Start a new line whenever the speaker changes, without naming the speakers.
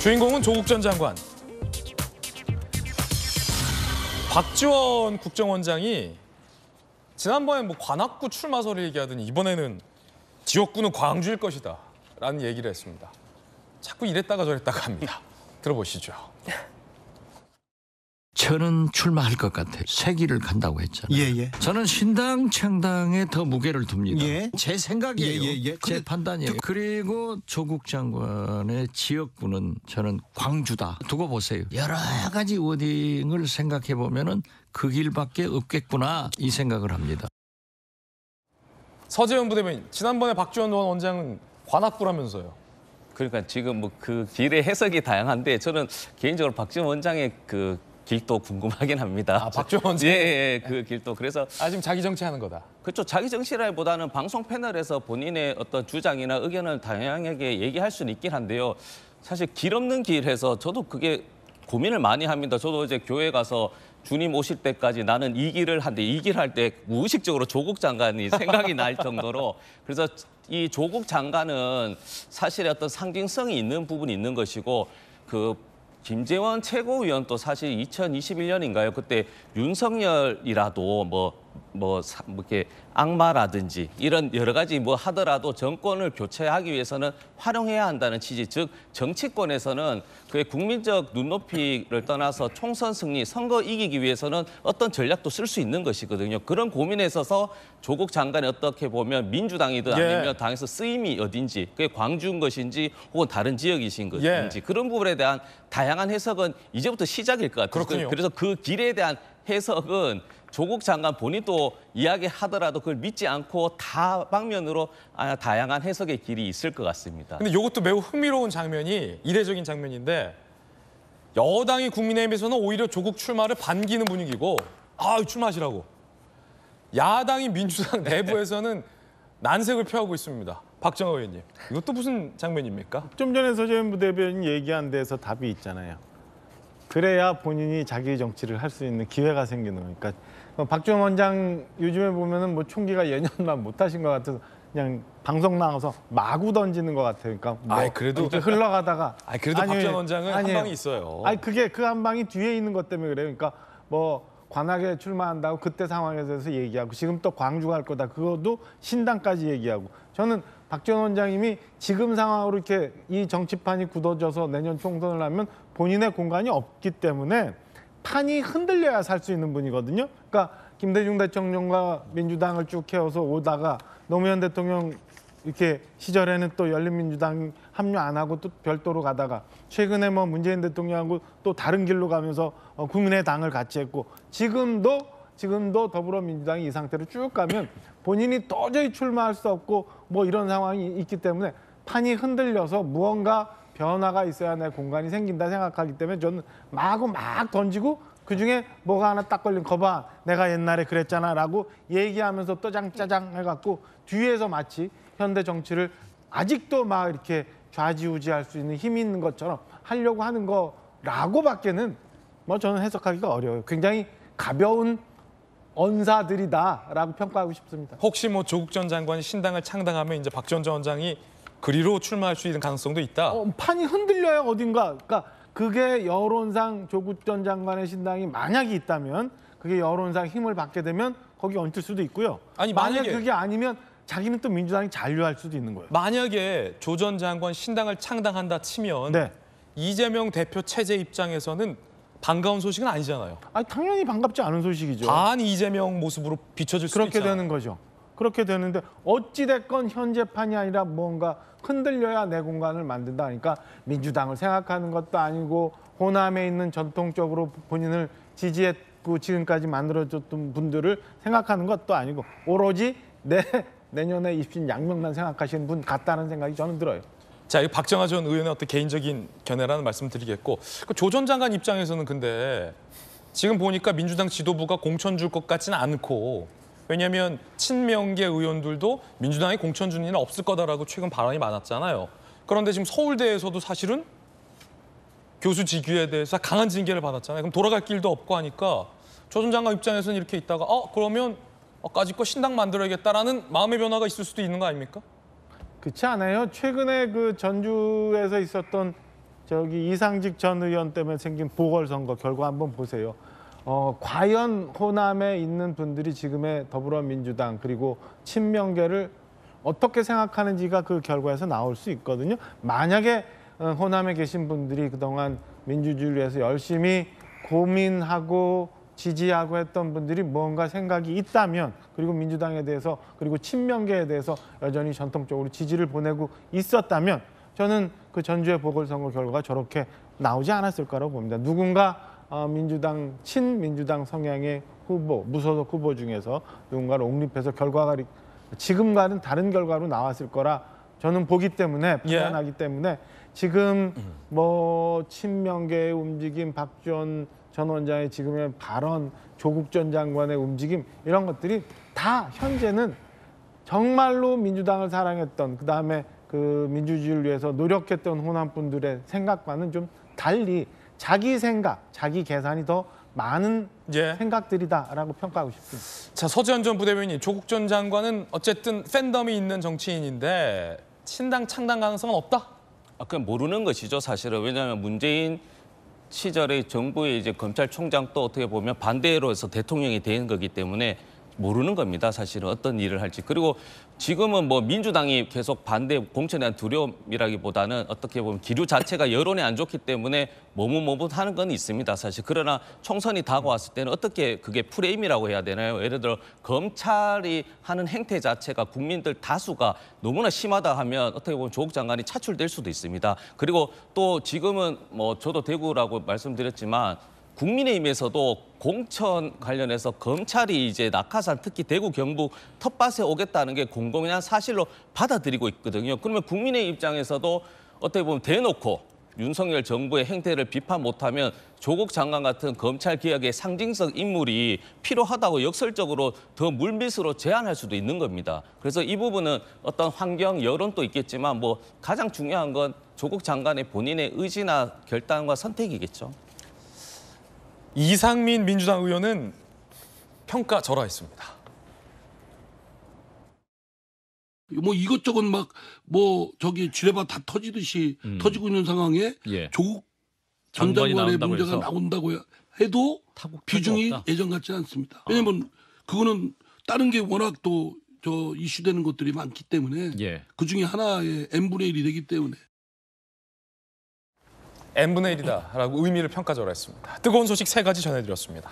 주인공은 조국 전 장관. 박지원 국정원장이 지난번에 관악구 출마설을 얘기하더니 이번에는 지역구는 광주일 것이다 라는 얘기를 했습니다. 자꾸 이랬다가 저랬다가 합니다. 들어보시죠.
저는 출마할 것 같아요. 새 길을 간다고 했잖아요.
예.
저는 신당 창당에 더 무게를 둡니다.
예.
제 생각이에요.
예.
제 판단이에요. 그리고 조국 장관의 지역구는 저는 광주다. 두고 보세요. 여러 가지 워딩을 생각해 보면은 그 길밖에 없겠구나 이 생각을 합니다.
서재현 부대변인, 지난번에 박지원 원장은 관악구라면서요.
그러니까 지금 뭐 그 길의 해석이 다양한데 저는 개인적으로 박지원 원장의 그 길도 궁금하긴 합니다.
아, 박지원 원장?
예, 그 길도. 그래서
지금 자기 정치하는 거다.
그렇죠. 자기 정치라기보다는 방송 패널에서 본인의 어떤 주장이나 의견을 다양하게 얘기할 수는 있긴 한데요. 사실 길 없는 길해서 저도 그게 고민을 많이 합니다. 저도 이제 교회 가서 주님 오실 때까지 나는 이 길을 한데 이 길 할 때 무의식적으로 조국 장관이 생각이 날 정도로 그래서 이 조국 장관은 사실의 어떤 상징성이 있는 부분이 있는 것이고 그 김재원 최고위원도 사실 2021년인가요? 그때 윤석열이라도 뭐 이렇게 악마라든지 이런 여러 가지 뭐 하더라도 정권을 교체하기 위해서는 활용해야 한다는 취지, 즉 정치권에서는 그의 국민적 눈높이를 떠나서 총선 승리, 선거 이기기 위해서는 어떤 전략도 쓸 수 있는 것이거든요. 그런 고민에 있어서 조국 장관이 어떻게 보면 민주당이든 아니면 당에서 쓰임이 어딘지, 그게 광주인 것인지 혹은 다른 지역이신 것인지 그런 부분에 대한 다양한 해석은 이제부터 시작일 것 같아요.
그렇군요.
그래서 그 길에 대한 해석은 조국 장관 본인도 이야기하더라도 그걸 믿지 않고 다방면으로 다양한 해석의 길이 있을 것 같습니다.
근데 이것도 매우 흥미로운 장면이 이례적인 장면인데 여당이 국민의힘에서는 오히려 조국 출마를 반기는 분위기고 출마하시라고. 야당이 민주당 내부에서는 난색을 표하고 있습니다. 박정호 의원님. 이것도 무슨 장면입니까?
좀 전에 서재현 부대변인 얘기한 데서 답이 있잖아요. 그래야 본인이 자기 정치를 할 수 있는 기회가 생기는 거니까. 박지원 원장 요즘에 보면은 뭐 총기가 연연만 못 하신 것 같아서 그냥 방송 나가서 마구 던지는 것 같아요. 그러니까 뭐
그래도
이렇게 흘러가다가
그래도 박지원 원장은 한 방이 있어요.
그게 그 한 방이 뒤에 있는 것 때문에 그래요. 그러니까 뭐 관악에 출마한다고 그때 상황에 대해서 얘기하고 지금 또 광주 갈 거다. 그것도 신당까지 얘기하고. 저는 박지원 원장님이 지금 상황으로 이렇게 이 정치판이 굳어져서 내년 총선을 하면 본인의 공간이 없기 때문에 판이 흔들려야 살 수 있는 분이거든요. 그러니까 김대중 대통령과 민주당을 쭉 해와서 오다가 노무현 대통령 이렇게 시절에는 또 열린민주당 합류 안 하고 또 별도로 가다가 최근에 뭐 문재인 대통령하고 또 다른 길로 가면서 국민의당을 같이 했고 지금도 더불어민주당이 이 상태로 쭉 가면 본인이 도저히 출마할 수 없고 뭐 이런 상황이 있기 때문에 판이 흔들려서 무언가 변화가 있어야 내 공간이 생긴다 생각하기 때문에 저는 마구 막 던지고 그중에 뭐가 하나 딱 걸린 거봐 내가 옛날에 그랬잖아 라고 얘기하면서 떠장짜장 해갖고 뒤에서 마치 현대 정치를 아직도 막 이렇게 좌지우지할 수 있는 힘이 있는 것처럼 하려고 하는 거라고밖에는 뭐 저는 해석하기가 어려워요. 굉장히 가벼운 언사들이다라고 평가하고 싶습니다.
혹시 뭐 조국 전 장관이 신당을 창당하면 이제 박지원 전 원장이 그리로 출마할 수 있는 가능성도 있다.
판이 흔들려요 어딘가. 그러니까 그게 여론상 조국 전 장관의 신당이 만약에 있다면 그게 여론상 힘을 받게 되면 거기 얹힐 수도 있고요. 만약에 그게 아니면 자기는 또 민주당이 잔류할 수도 있는 거예요.
만약에 조 전 장관 신당을 창당한다 치면 이재명 대표 체제 입장에서는 반가운 소식은 아니잖아요.
당연히 반갑지 않은 소식이죠.
반 이재명 모습으로 비춰질 수도
그렇게
있잖아요.
되는 거죠. 그렇게 되는데 어찌됐건 현재판이 아니라 뭔가 흔들려야 내 공간을 만든다 하니까 민주당을 생각하는 것도 아니고 호남에 있는 전통적으로 본인을 지지했고 지금까지 만들어줬던 분들을 생각하는 것도 아니고 오로지 내년에 입신 양명만 생각하시는 분 같다는 생각이 저는 들어요.
자, 이 박정하 전 의원의 어떤 개인적인 견해라는 말씀 드리겠고 조 전 장관 입장에서는 근데 지금 보니까 민주당 지도부가 공천 줄 것 같지는 않고 왜냐하면 친명계 의원들도 민주당이 공천 주는 일은 없을 거다라고 최근 발언이 많았잖아요. 그런데 지금 서울대에서도 사실은 교수 직위에 대해서 강한 징계를 받았잖아요. 그럼 돌아갈 길도 없고 하니까 조 전 장관 입장에서는 이렇게 있다가 그러면 까짓 거 신당 만들어야겠다라는 마음의 변화가 있을 수도 있는 거 아닙니까?
그렇지 않아요? 최근에 그 전주에서 있었던 저기 이상직 전 의원 때문에 생긴 보궐선거 결과 한번 보세요. 과연 호남에 있는 분들이 지금의 더불어민주당 그리고 친명계를 어떻게 생각하는지가 그 결과에서 나올 수 있거든요. 만약에 호남에 계신 분들이 그동안 민주주의를 위해서 열심히 고민하고 지지하고 했던 분들이 뭔가 생각이 있다면, 그리고 민주당에 대해서 그리고 친명계에 대해서 여전히 전통적으로 지지를 보내고 있었다면, 저는 그 전주의 보궐선거 결과가 저렇게 나오지 않았을 거라고 봅니다. 누군가 민주당 친민주당 성향의 후보, 무소속 후보 중에서 누군가를 옹립해서 결과가 지금과는 다른 결과로 나왔을 거라 저는 보기 때문에, 판단하기 때문에 지금 뭐 친명계의 움직임, 박지원 전 원장의 지금의 발언, 조국 전 장관의 움직임, 이런 것들이 다 현재는 정말로 민주당을 사랑했던, 그다음에 그 민주주의를 위해서 노력했던 호남 분들의 생각과는 좀 달리 자기 생각, 자기 계산이 더 많은 생각들이다라고 평가하고 싶습니다.
자, 서지현 전 부대변인, 조국 전 장관은 어쨌든 팬덤이 있는 정치인인데 신당 창당 가능성은 없다?
그냥 모르는 것이죠, 사실은. 왜냐하면 문재인 시절의 정부의 이제 검찰총장도 어떻게 보면 반대로 해서 대통령이 된 거기 때문에 모르는 겁니다, 사실은 어떤 일을 할지. 그리고 지금은 뭐 민주당이 계속 반대 공천에 대한 두려움이라기보다는 어떻게 보면 기류 자체가 여론에 안 좋기 때문에 머뭇머뭇하는 건 있습니다, 사실. 그러나 총선이 다가왔을 때는 어떻게 그게 프레임이라고 해야 되나요? 예를 들어 검찰이 하는 행태 자체가 국민들 다수가 너무나 심하다 하면 어떻게 보면 조국 장관이 차출될 수도 있습니다. 그리고 또 지금은 뭐 저도 대구라고 말씀드렸지만 국민의힘에서도 공천 관련해서 검찰이 이제 낙하산, 특히 대구, 경북 텃밭에 오겠다는 게 공공연한 사실로 받아들이고 있거든요. 그러면 국민의 입장에서도 어떻게 보면 대놓고 윤석열 정부의 행태를 비판 못하면 조국 장관 같은 검찰 개혁의 상징성 인물이 필요하다고 역설적으로 더 물밑으로 제안할 수도 있는 겁니다. 그래서 이 부분은 어떤 환경, 여론도 있겠지만 뭐 가장 중요한 건 조국 장관의 본인의 의지나 결단과 선택이겠죠.
이상민 민주당 의원은 평가절하했습니다.
뭐 이것저것 막 뭐 저기 지뢰밭 다 터지듯이 터지고 있는 상황에 조국 전 장관의 문제가 나온다고 해도 비중이 예전 같지 않습니다. 왜냐하면 그거는 다른 게 워낙 또 저 이슈되는 것들이 많기 때문에 그 중에 하나의 n분의 1이 되기 때문에.
n분의 1이다라고 의미를 평가절하했습니다. 뜨거운 소식 3가지 전해드렸습니다.